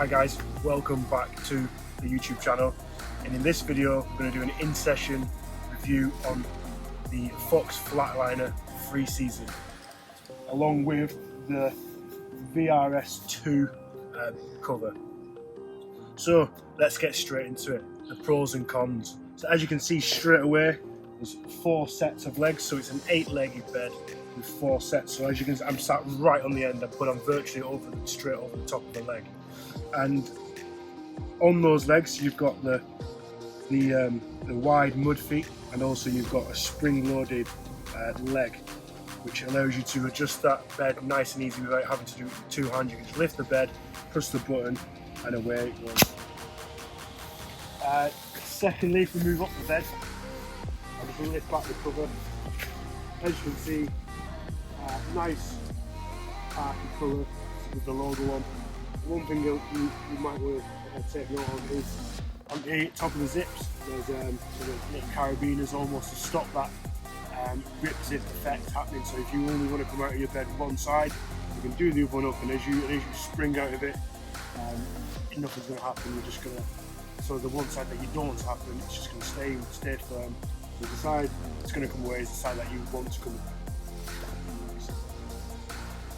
Hi guys, welcome back to the YouTube channel, and in this video we're going to do an in-session review on the Fox Flatliner 3 season along with the VRS2 cover. So let's get straight into it, the pros and cons. So as you can see straight away, there's 4 sets of legs, so it's an 8-legged bed with 4 sets. So as you can see, I'm sat right on the end, but I'm virtually straight over the top of the leg. And on those legs you've got the wide mud feet, and also you've got a spring-loaded leg, which allows you to adjust that bed nice and easy without having to do it with 2 hands. You can just lift the bed, press the button, and away it goes. Secondly, if we move up the bed, I'll just lift back the cover. As you can see, nice Carpy colour with the logo on. One thing you might want to take note of is on the top of the zips, there's little carabiners almost to stop that rip zip effect happening. So if you only want to come out of your bed one side, you can do the other one up, and as you spring out of it, nothing's going to happen. You're just going to, so the one side that you don't want to happen, it's just going to stay firm. So the side it's going to come away is the side that you want to come away.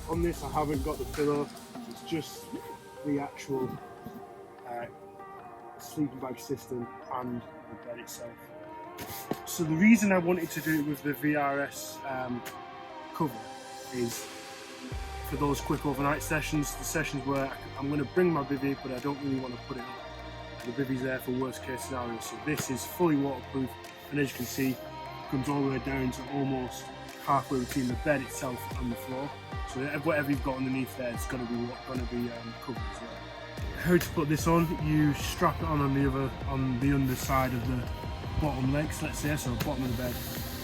On this I haven't got the pillow, it's just the actual sleeping bag system and the bed itself. So the reason I wanted to do it with the VRS cover is for those quick overnight sessions, the sessions where I'm going to bring my bivvy but I don't really want to put it up. The bivvy's there for worst case scenario. So this is fully waterproof, and as you can see, it comes all the way down to almost halfway between the bed itself and the floor. So whatever you've got underneath there, it's going to be covered as well. How to put this on? You strap it on the underside of the bottom legs, let's say, so bottom of the bed,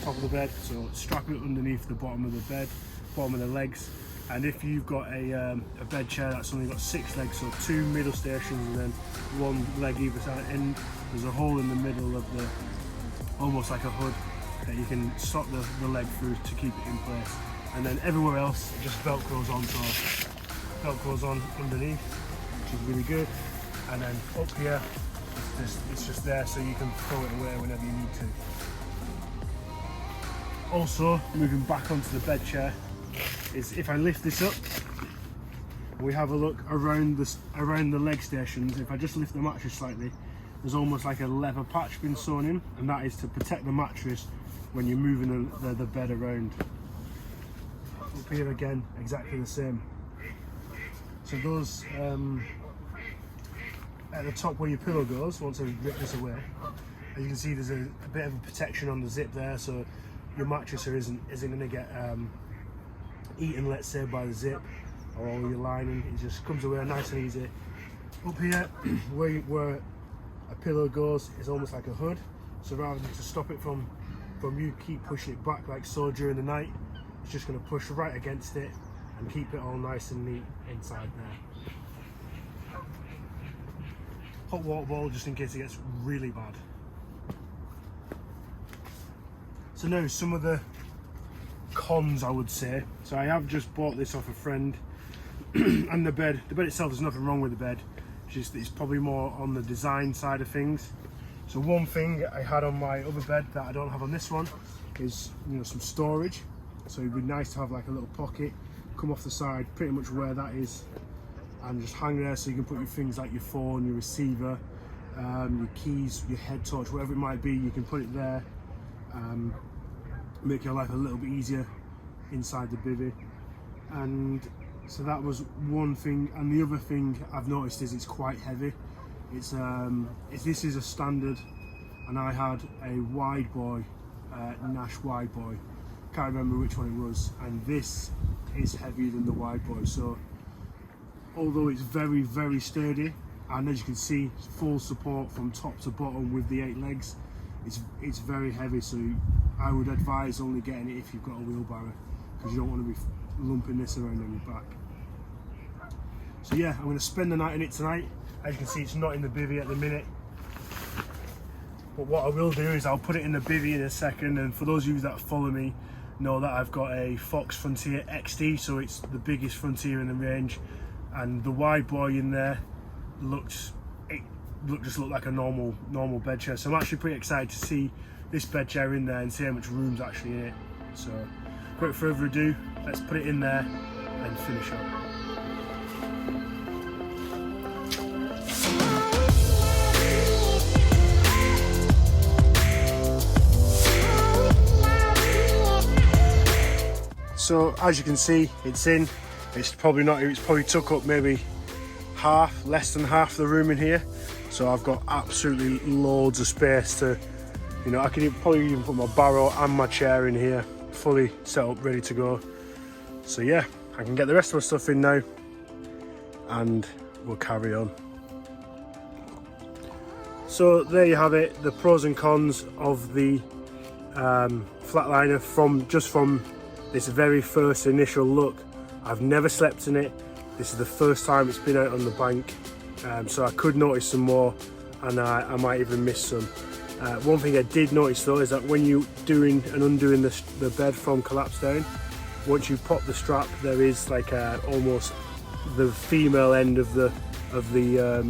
top of the bed. So strap it underneath the bottom of the bed, bottom of the legs. And if you've got a bed chair that's only got 6 legs, so 2 middle stations and then 1 leg either side, and there's a hole in the middle of the, almost like a hood, that you can slot the leg through to keep it in place. And then everywhere else it just velcros on, so velcros on underneath, which is really good. And then up here it's just there so you can throw it away whenever you need to. Also, moving back onto the bed chair, is if I lift this up, we have a look around the leg stations. If I just lift the mattress slightly, there's almost like a leather patch been sewn in, and that is to protect the mattress when you're moving the bed around. Up here again, exactly the same. So those at the top where your pillow goes, once I rip this away, as you can see there's a bit of a protection on the zip there, so your mattress isn't going to get eaten, let's say, by the zip or all your lining. It just comes away nice and easy. Up here where a pillow goes is almost like a hood, so rather than to stop it from you keep pushing it back like so during the night, it's just going to push right against it and keep it all nice and neat inside there. Hot water bottle just in case it gets really bad. So now some of the cons, I would say. So I have just bought this off a friend, and the bed itself, there's nothing wrong with the bed, just it's probably more on the design side of things. So one thing I had on my other bed that I don't have on this one is, some storage. So it'd be nice to have like a little pocket come off the side, pretty much where that is, and just hang there so you can put your things like your phone, your receiver, your keys, your head torch, whatever it might be, you can put it there. Make your life a little bit easier inside the bivvy. And so that was one thing, and the other thing I've noticed is it's quite heavy. This is a standard, and I had a wide boy, Nash wide boy, can't remember which one it was, and this is heavier than the wide boy. So although it's very, very sturdy, and as you can see, full support from top to bottom with the 8 legs, it's very heavy. So I would advise only getting it if you've got a wheelbarrow, because you don't want to be lumping this around on your back. So yeah, I'm going to spend the night in it tonight. As you can see, it's not in the bivvy at the minute, but what I will do is I'll put it in the bivvy in a second. And for those of you that follow me know that I've got a Fox Frontier XD, so it's the biggest Frontier in the range, and the wide boy in there just looked like a normal bed chair. So I'm actually pretty excited to see this bed chair in there and see how much room's actually in it. So without further ado, let's put it in there and finish up. So as you can see, it's in. It's probably took up maybe less than half the room in here. So I've got absolutely loads of space to, you know, I can probably even put my barrow and my chair in here, fully set up, ready to go. So yeah, I can get the rest of my stuff in now and we'll carry on. So there you have it, the pros and cons of the Flatliner from this very first initial look. I've never slept in it. This is the first time it's been out on the bank, so I could notice some more, and I might even miss some. One thing I did notice though is that when you're doing and undoing the bed from collapse down, once you pop the strap, there is like almost the female end of the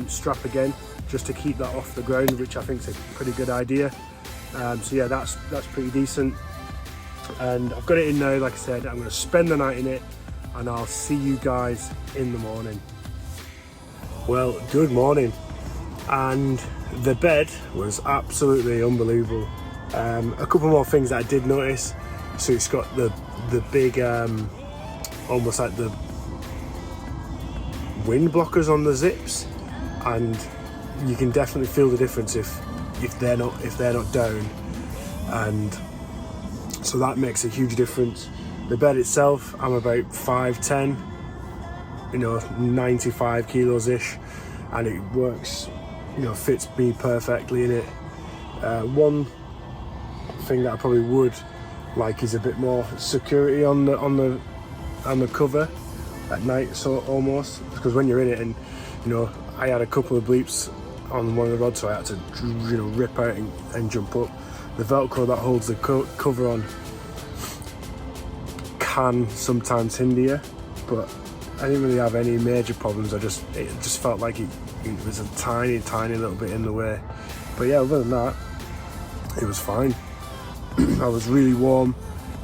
strap again, just to keep that off the ground, which I think is a pretty good idea. So yeah, that's pretty decent. And I've got it in now. Like I said, I'm going to spend the night in it and I'll see you guys in the morning. Well, good morning. And the bed was absolutely unbelievable. A couple more things that I did notice. So it's got the big almost like the wind blockers on the zips, and you can definitely feel the difference if they're not down, and so that makes a huge difference. The bed itself, I'm about 5'10", you know, 95 kilos ish, and it works, you know, fits me perfectly in it. One thing that I probably would like is a bit more security on the cover at night, so almost, because when you're in it, and you know, I had a couple of bleeps on one of the rods, so I had to, you know, rip out and jump up. The Velcro that holds the cover on can sometimes hinder you, but I didn't really have any major problems. It just felt like it was a tiny little bit in the way, but yeah, other than that, it was fine. I was really warm.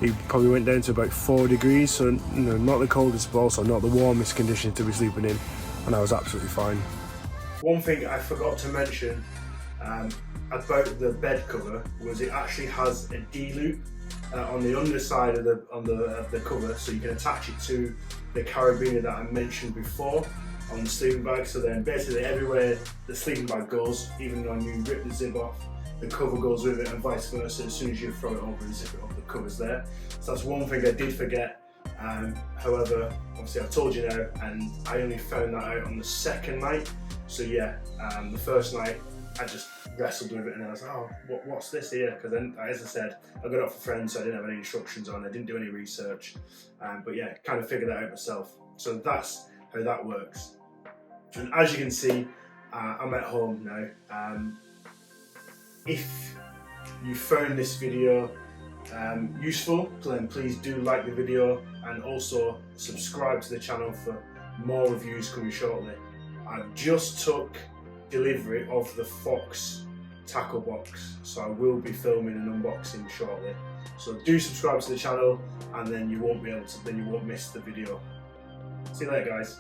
It probably went down to about 4 degrees, so you know, not the coldest, but also not the warmest condition to be sleeping in, and I was absolutely fine. One thing I forgot to mention about the bed cover was it actually has a D-loop on the underside of the cover, so you can attach it to the carabiner that I mentioned before on the sleeping bag. So then basically everywhere the sleeping bag goes, even when you rip the zip off, the cover goes with it, and vice versa. As soon as you throw it over and zip it up, the cover's there. So that's one thing I did forget. However, obviously I've told you now, and I only found that out on the second night. So yeah, the first night I just wrestled with it, and then I was like, oh, what's this here? Because then, as I said, I got it off a friend, so I didn't have any instructions on. I didn't do any research, but yeah, kind of figured that out myself. So that's how that works. And as you can see, I'm at home now. If you found this video useful, then please do like the video and also subscribe to the channel for more reviews coming shortly. I've just took delivery of the Fox tackle box, so I will be filming an unboxing shortly. So do subscribe to the channel, and then you won't miss the video. See you later, guys.